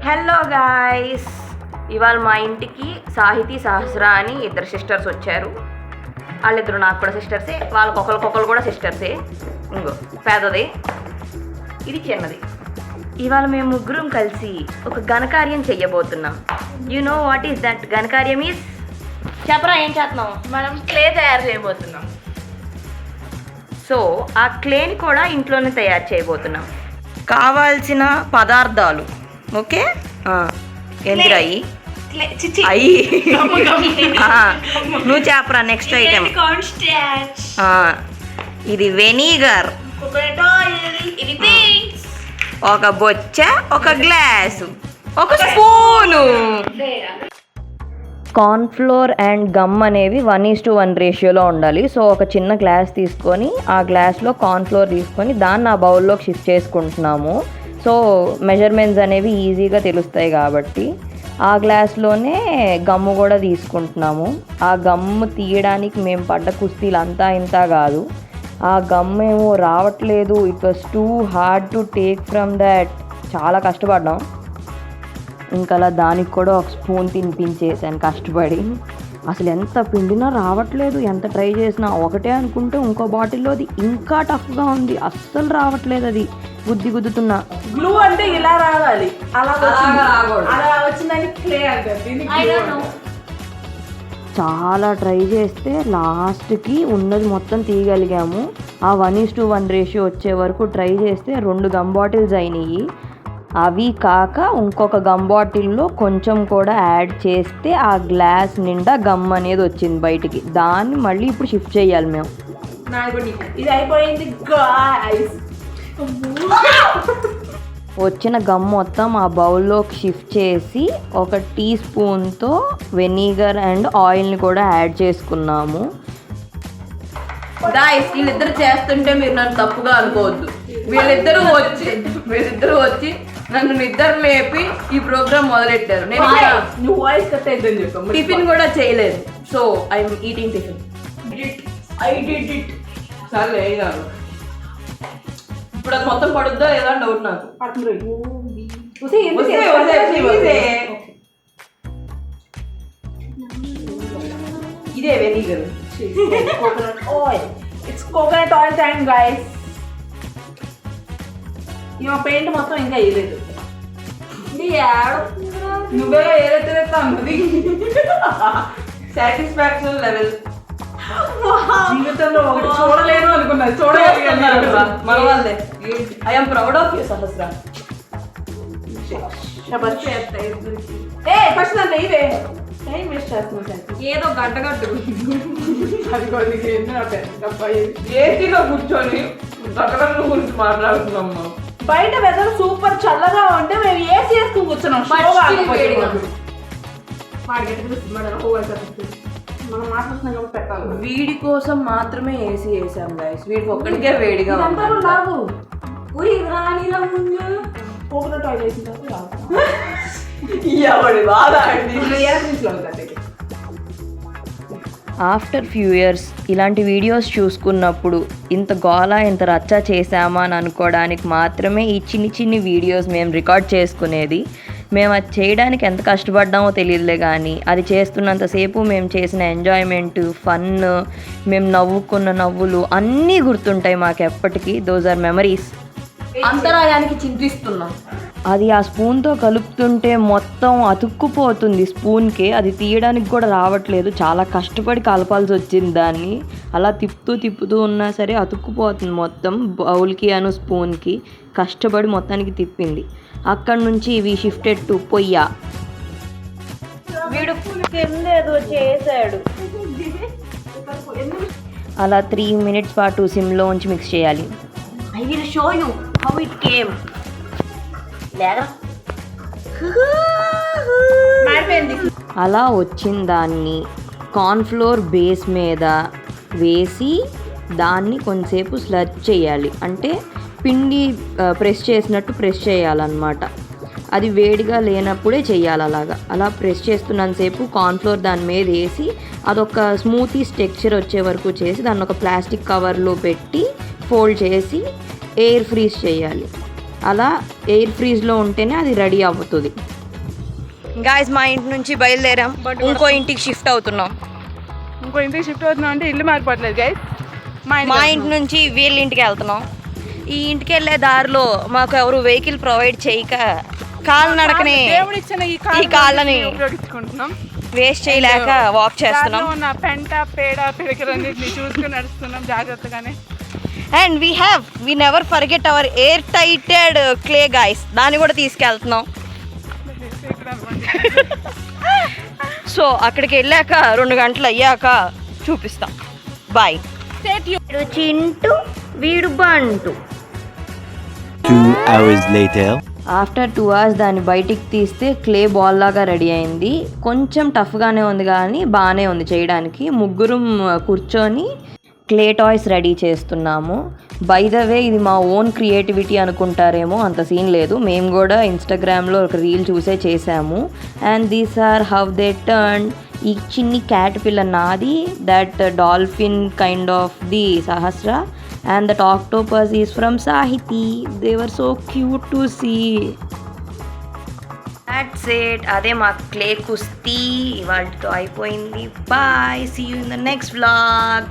Hello guys, ఇవాళ మా ఇంటికి సాహితీ సహస్ర అని ఇద్దరు సిస్టర్స్ వచ్చారు. వాళ్ళిద్దరు నాకు కూడా సిస్టర్సే, వాళ్ళకొకరు కూడా సిస్టర్సే. ఇంకో పెద్దది, ఇది చిన్నది. ఇవాళ మేము ముగ్గురం కలిసి ఒక ఘనకార్యం చెయ్యబోతున్నాం. You know what is that ఘనకార్యం ఈజ్? చెప్పరా, ఏం చేస్తున్నాం? మనం క్లే తయారు చేయబోతున్నాం. సో ఆ క్లేని కూడా ఇంట్లోనే తయారు చేయబోతున్నాం. కావాల్సిన పదార్థాలు ఓకే, ఎందురాయి అయ్యి నువ్వు చెప్పరా. నెక్స్ట్ ఐటెం ఇది వెనిగర్, ఒక బొచ్చ, ఒక గ్లాసు, ఒక స్పూను. కార్న్ఫ్లోర్ అండ్ గమ్ అనేవి 1:1 రేషియోలో ఉండాలి. సో ఒక చిన్న గ్లాస్ తీసుకొని ఆ గ్లాస్లో కార్న్ఫ్లోర్ తీసుకొని దాన్ని ఆ బౌల్లోకి షిఫ్ట్ చేసుకుంటున్నాము. సో మెజర్మెంట్స్ అనేవి ఈజీగా తెలుస్తాయి కాబట్టి ఆ గ్లాస్లోనే గమ్ము కూడా తీసుకుంటున్నాము. ఆ గమ్ము తీయడానికి మేము పడ్డ కుస్తీలు అంతా ఇంత కాదు. ఆ గమ్ ఏమో రావట్లేదు. It was too hard to take from that. చాలా కష్టపడ్డాం. ఇంకా అలా దానికి కూడా ఒక స్పూన్ తినిపించేసాను కష్టపడి. అసలు ఎంత పిండినా రావట్లేదు, ఎంత ట్రై చేసినా ఒకటే అనుకుంటే ఇంకో బాటిల్లోది ఇంకా టఫ్గా ఉంది. అస్సలు రావట్లేదు, అది గుద్దుతున్నా. గ్లూ అంటే ఇలా రావాలి, అలా వచ్చిందని క్లే అంటారు. చాలా ట్రై చేస్తే లాస్ట్కి ఉన్నది మొత్తం తీయగలిగాము. ఆ 1:1 రేషియో వచ్చే వరకు ట్రై చేస్తే 2 గమ్ బాటిల్స్ అయినాయి. అవి కాక ఇంకొక గమ్ బాటిల్లో కొంచెం కూడా యాడ్ చేస్తే ఆ గ్లాస్ నిండా గమ్ అనేది వచ్చింది బయటికి. దాన్ని మళ్ళీ ఇప్పుడు షిఫ్ట్ చేయాలి మేము. ఇది అయిపోయింది. వచ్చిన గమ్ మొత్తం ఆ బౌల్లోకి షిఫ్ట్ చేసి ఒక టీ స్పూన్తో వెనిగర్ అండ్ ఆయిల్ని కూడా యాడ్ చేసుకున్నాము. గాయ్స్, వీళ్ళిద్దరు చేస్తుంటే మీరు నన్ను తప్పుగా అనుకోవద్దు. వీళ్ళిద్దరూ వచ్చి నన్ను నిద్ర లేపి ఈ ప్రోగ్రామ్ మొదలెట్టారు. నేను టిఫిన్ కూడా చేయలేదు. So I'm eating tiffin. సర్లే, ఇప్పుడు అది మొత్తం పడుద్దా ఏదో డౌట్ నాకు. ఇదే vinegar, coconut oil time guys. ఇవ పెయింట్ మొత్తం ఇంకా వేయలేదు. నువ్వే ఏదైతే అన్నది సాటిస్ఫాక్షన్ లెవెల్ జీవితంలో ఒకటి చూడలేను అనుకున్నది చూడగలిగాను. మన వాళ్ళే. I'm proud of you Sahasra. First నన్ను ఇవే టైం వేస్ట్ చేస్తున్నాను. ఏదో గడ్డగడ్డు ఏసీలో కూర్చొని గడ్డగడ్డ గురించి మాట్లాడుతున్నామ్మా. బయట వెదర్ సూపర్ చల్లగా ఉంటే మేము ఏసీ వేసుకుని కూర్చున్నాం. మనం మాట్లాడుతున్నాం కాబట్టి పెట్టాలి. వీడి కోసం మాత్రమే ఏసీ వేసాం గైస్. వీడికి ఒక్కడికే వేడిగా కోకోనట్ ఆయిల్ వేసిన తర్వాత ఆఫ్టర్ ఫ్యూ ఇయర్స్ ఇలాంటి వీడియోస్ చూసుకున్నప్పుడు ఇంత గోల ఇంత రచ్చ చేసామా అని అనుకోవడానికి మాత్రమే ఈ చిన్ని వీడియోస్ మేము రికార్డ్ చేసుకునేది. మేము అది చేయడానికి ఎంత కష్టపడ్డామో తెలియదులే, కానీ అది చేస్తున్నంతసేపు మేము చేసిన ఎంజాయ్మెంట్, ఫన్, మేము నవ్వుకున్న నవ్వులు అన్నీ గుర్తుంటాయి మాకు ఎప్పటికీ. Those are memories. అంతరాయానికి చింతిస్తున్నాం. అది ఆ స్పూన్తో కలుపుతుంటే మొత్తం అతుక్కుపోతుంది స్పూన్కి. అది తీయడానికి కూడా రావట్లేదు. చాలా కష్టపడి కలపాల్సి వచ్చింది దాన్ని. అలా తిప్పుతూ ఉన్నా సరే అతుక్కుపోతుంది మొత్తం బౌల్కి అను స్పూన్కి. కష్టపడి మొత్తానికి తిప్పింది. అక్కడి నుంచి ఇవి షిఫ్టెడ్ టు పొయ్య. వీడు ఏదో చేశాడు. అలా 3 minutes పాటు సిమ్లో ఉంచి మిక్స్ చేయాలి. I will show you how it came. అలా వచ్చిన దాన్ని కార్న్ఫ్లోర్ బేస్ మీద వేసి దాన్ని కొంతసేపు స్లర్జ్ చేయాలి. అంటే పిండి ప్రెస్ చేసినట్టు ప్రెస్ చేయాలన్నమాట. అది వేడిగా లేనప్పుడే చేయాలి. అలా ప్రెస్ చేస్తున్నంతసేపు కార్న్ఫ్లోర్ దాని మీద వేసి అదొక స్మూతీ టెక్స్చర్ వచ్చే వరకు చేసి దాన్ని ఒక ప్లాస్టిక్ కవర్లో పెట్టి ఫోల్డ్ చేసి ఎయిర్ ఫ్రీజ్ చేయాలి. అలా ఎయిర్ ఫ్రీజ్లో ఉంటేనే అది రెడీ అవుతుంది. గాయస్ మా ఇంటి నుంచి బయలుదేరాం, ఇంకో ఇంటికి షిఫ్ట్ అవుతున్నాం. ఇంకో ఇంటికి షిఫ్ట్ అవుతున్నాం అంటే ఇల్లు మారిపోవట్లేదు గైస్. మా ఇంటి నుంచి వీళ్ళ ఇంటికి వెళ్తున్నాం. ఈ ఇంటికి వెళ్ళే దారిలో మాకు ఎవరు వెహికల్ ప్రొవైడ్ చేయక కాలినడకనే ఈ కాళ్ళని ఉపయోగించుకుంటున్నాం. వేస్ట్ చేయలేక వాక్ చేస్తున్నాం. పెంట పేడ పిడకలన్నింటినీ చూసుకుని నడుస్తున్నాం జాగ్రత్తగానే. And we never forget our air tighted clay guys, దాన్ని కూడా తీసుకెళ్తున్నాం. సో అక్కడికి వెళ్ళాక 2 గంటలు అయ్యాక చూపిస్తాం. బాయ్. వీడు చింటూ, వీడు బంటు. 2 hours later. ఆఫ్టర్ 2 hours దాన్ని బయటికి తీస్తే క్లే బాల్ లాగా రెడీ అయింది. కొంచెం టఫ్గానే ఉంది కానీ బాగానే ఉంది చేయడానికి. ముగ్గురం కూర్చొని క్లే టాయ్స్ రెడీ చేస్తున్నాము. బై ద వే ఇది మా ఓన్ క్రియేటివిటీ అనుకుంటారేమో, అంత సీన్ లేదు. మేము కూడా ఇన్స్టాగ్రామ్లో ఒక రీల్ చూసే చేసాము. And these are how they turn. ఈ చిన్ని క్యాట్ పిల్ల నాది, that dolphin kind of the Sahasra, and that octopus is from Sahiti. They were so cute to see. That's it. అదే మా క్లే కుస్తీ ఇవాళతో అయిపోయింది. Bye. See you in the next vlog.